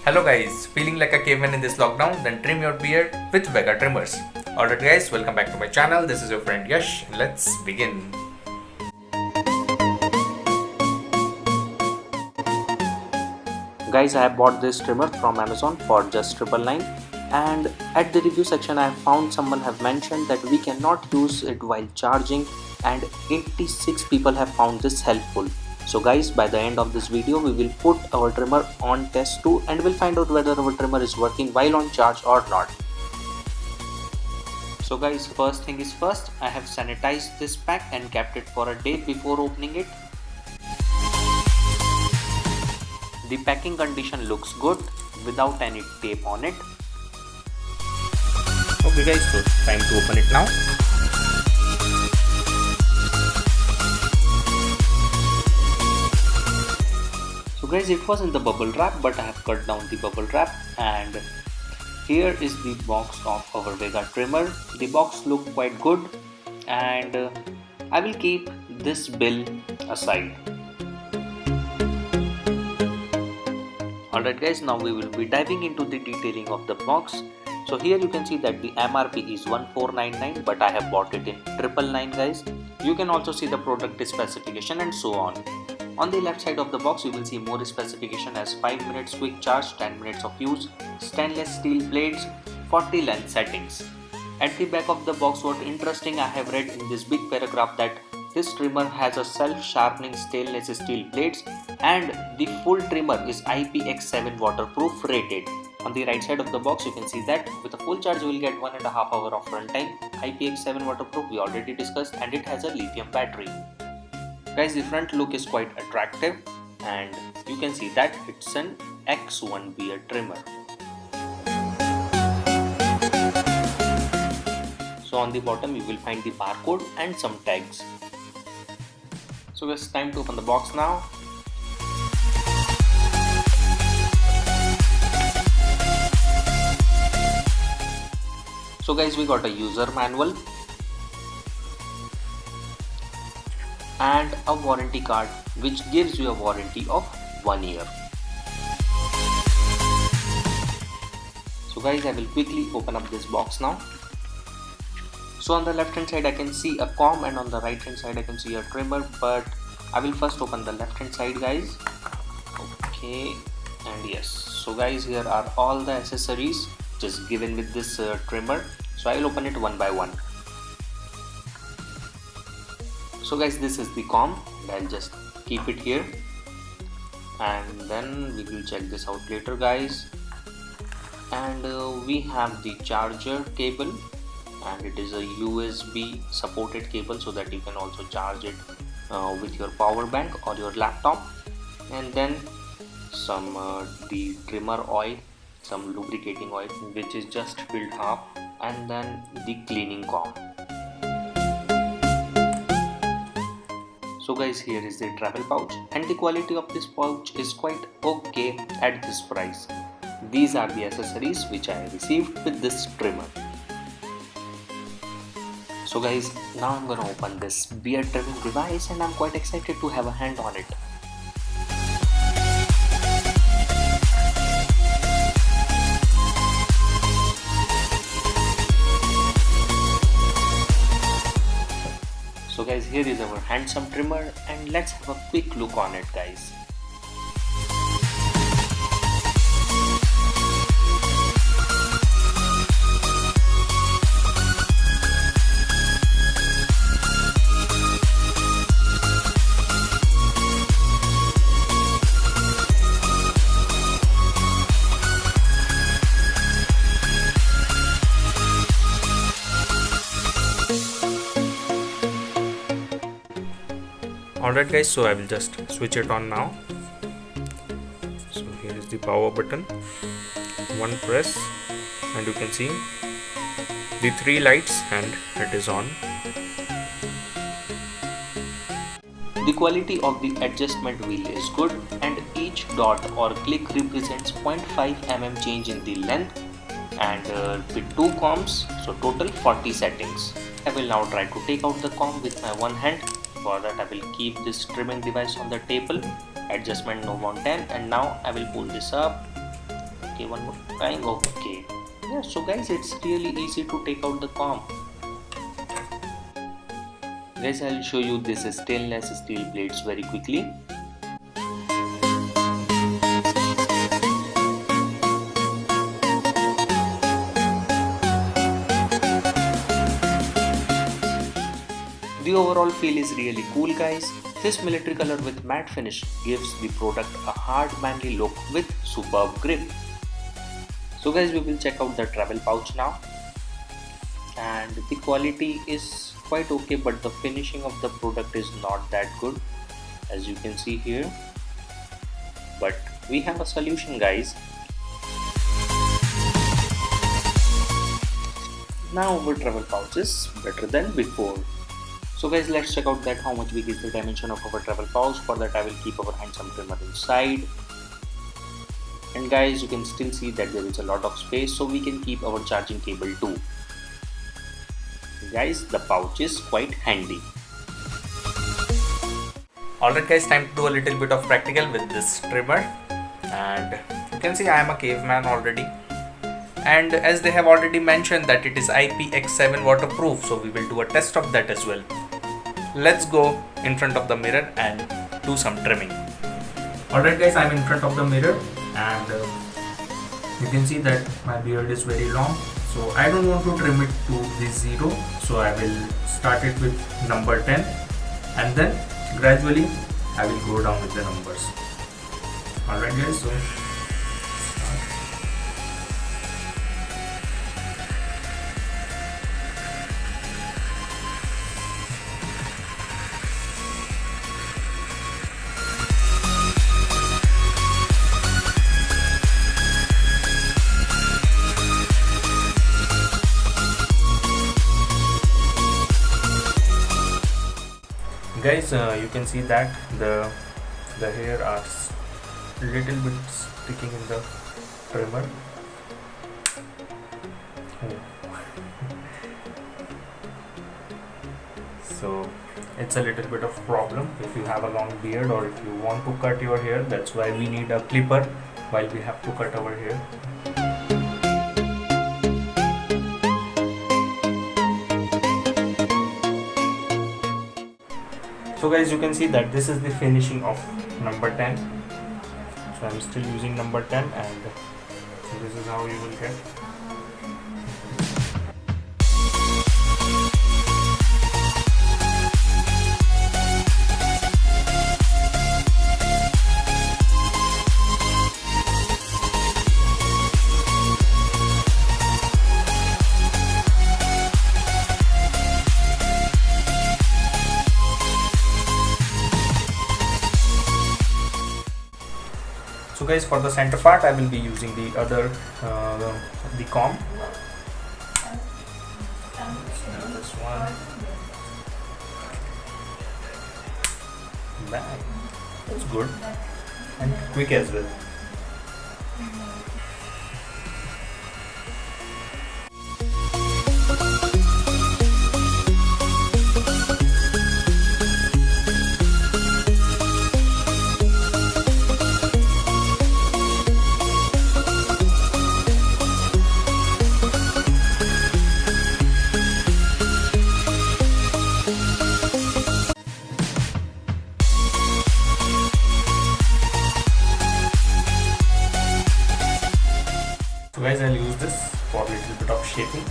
Hello guys, feeling like a caveman in this lockdown? Then trim your beard with Vega trimmers. Alright guys, welcome back to my channel. This is your friend Yash. Let's begin. Guys, I have bought this trimmer from Amazon for just 999, and at the review section I have found someone have mentioned that we cannot use it while charging, and 86 people have found this helpful. So guys, by the end of this video we will put our trimmer on test too, and we'll find out whether our trimmer is working while on charge or not. So guys, first thing is first, I have sanitized this pack and kept it for a day before opening it. The packing condition looks good without any tape on it. Okay guys, so time to open it now. So guys, it was in the bubble wrap, but I have cut down the bubble wrap, and here is the box of our Vega trimmer. The box looked quite good, and I will keep this bill aside. Alright guys, now we will be diving into the detailing of the box. So here you can see that the MRP is 1499, but I have bought it in 999 guys. You can also see the product specification and so on. On the left side of the box you will see more specification as 5 minutes quick charge, 10 minutes of use, stainless steel plates, 40 length settings. At the back of the box, what interesting I have read in this big paragraph that this trimmer has a self-sharpening stainless steel plates, and the full trimmer is IPX7 waterproof rated. On the right side of the box you can see that with a full charge you will get 1.5 hours of runtime, IPX7 waterproof we already discussed, and it has a lithium battery. Guys, the front look is quite attractive, and you can see that it's an X1 beard trimmer. So on the bottom you will find the barcode and some tags. So it's time to open the box now. So guys, we got a user manual and a warranty card which gives you a warranty of 1 year. So guys, I will quickly open up this box now. So on the left hand side I can see a comb, and on the right hand side I can see a trimmer, but I will first open the left hand side guys. Okay, and yes, so guys, here are all the accessories just given with this trimmer. So I will open it one by one. So guys, this is the comb, and I'll just keep it here, and then we will check this out later guys. And we have the charger cable, and it is a USB supported cable so that you can also charge it with your power bank or your laptop. And then some the trimmer oil, some lubricating oil which is just filled half, and then the cleaning comb. So guys, here is the travel pouch, and the quality of this pouch is quite okay at this price. These are the accessories which I received with this trimmer. So guys, now I'm gonna open this beard trimming device, and I'm quite excited to have a hand on it. So guys, here is our handsome trimmer, and let's have a quick look on it guys. Alright guys, so I will just switch it on now. So here is the power button, one press, and you can see the 3 lights, and it is on. The quality of the adjustment wheel is good, and each dot or click represents 0.5 mm change in the length, and with 2 combs, so total 40 settings. I will now try to take out the comb with my one hand. For that I will keep this trimming device on the table, adjustment knob on 10, and now I will pull this up, Okay, one more time. Okay. Yeah, so guys, it's really easy to take out the comb. Guys, I'll show you this stainless steel plates very quickly. The overall feel is really cool, guys. This military color with matte finish gives the product a hard manly look with superb grip. So guys, we will check out the travel pouch now, and the quality is quite okay, but the finishing of the product is not that good, as you can see here. But we have a solution, guys. Now our travel pouch is better than before. So guys, let's check out that how much big is the dimension of our travel pouch. For that I will keep our handsome trimmer inside. And guys, you can still see that there is a lot of space, so we can keep our charging cable too. Guys, the pouch is quite handy. Alright guys, time to do a little bit of practical with this trimmer. And you can see I am a caveman already. And as they have already mentioned that it is IPX7 waterproof, so we will do a test of that as well. Let's go in front of the mirror and do some trimming. Alright guys, I am in front of the mirror, and you can see that my beard is very long, so I don't want to trim it to the 0, so I will start it with number 10 and then gradually I will go down with the numbers. Alright guys, so guys, you can see that the hair are little bit sticking in the trimmer. So it's a little bit of problem if you have a long beard or if you want to cut your hair. That's why we need a clipper while we have to cut our hair. So guys, you can see that this is the finishing of number 10. So I'm still using number 10, and this is how you will get. So guys, for the center part I will be using the other the comb. This one. Bang. That's good and quick as well. So guys, I'll use this for a little bit of shaping.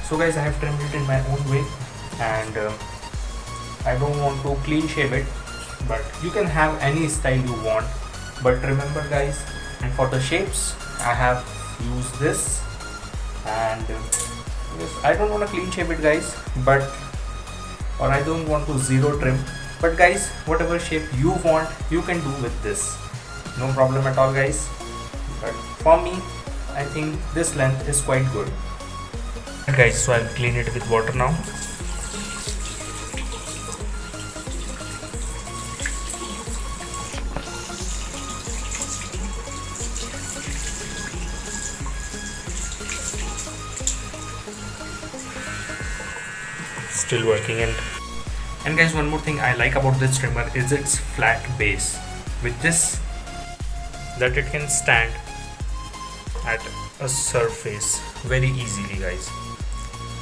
So guys, I have trimmed it in my own way, and I don't want to clean shave it, but you can have any style you want. But remember guys, and for the shapes I have used this, and yes, I don't want to clean shave it guys, but or I don't want to zero trim, but guys, whatever shape you want you can do with this, no problem at all guys. But for me, I think this length is quite good. Guys, so I'll clean it with water now. still working. And guys, one more thing I like about this trimmer is its flat base. With this, that it can stand at a surface very easily, guys.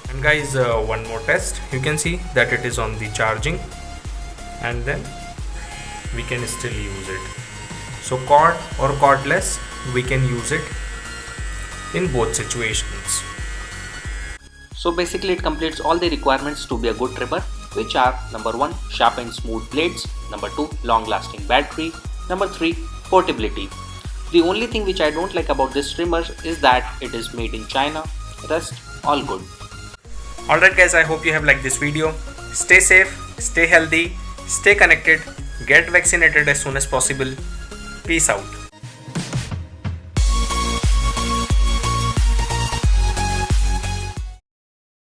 And guys, one more test. You can see that it is on the charging, and then we can still use it. So cord or cordless, we can use it in both situations. So basically it completes all the requirements to be a good trimmer, which are number 1, sharp and smooth blades, number 2, long lasting battery, number 3, portability. The only thing which I don't like about this trimmer is that it is made in China. Rest all good. Alright guys, I hope you have liked this video. Stay safe, stay healthy, stay connected, get vaccinated as soon as possible. Peace out.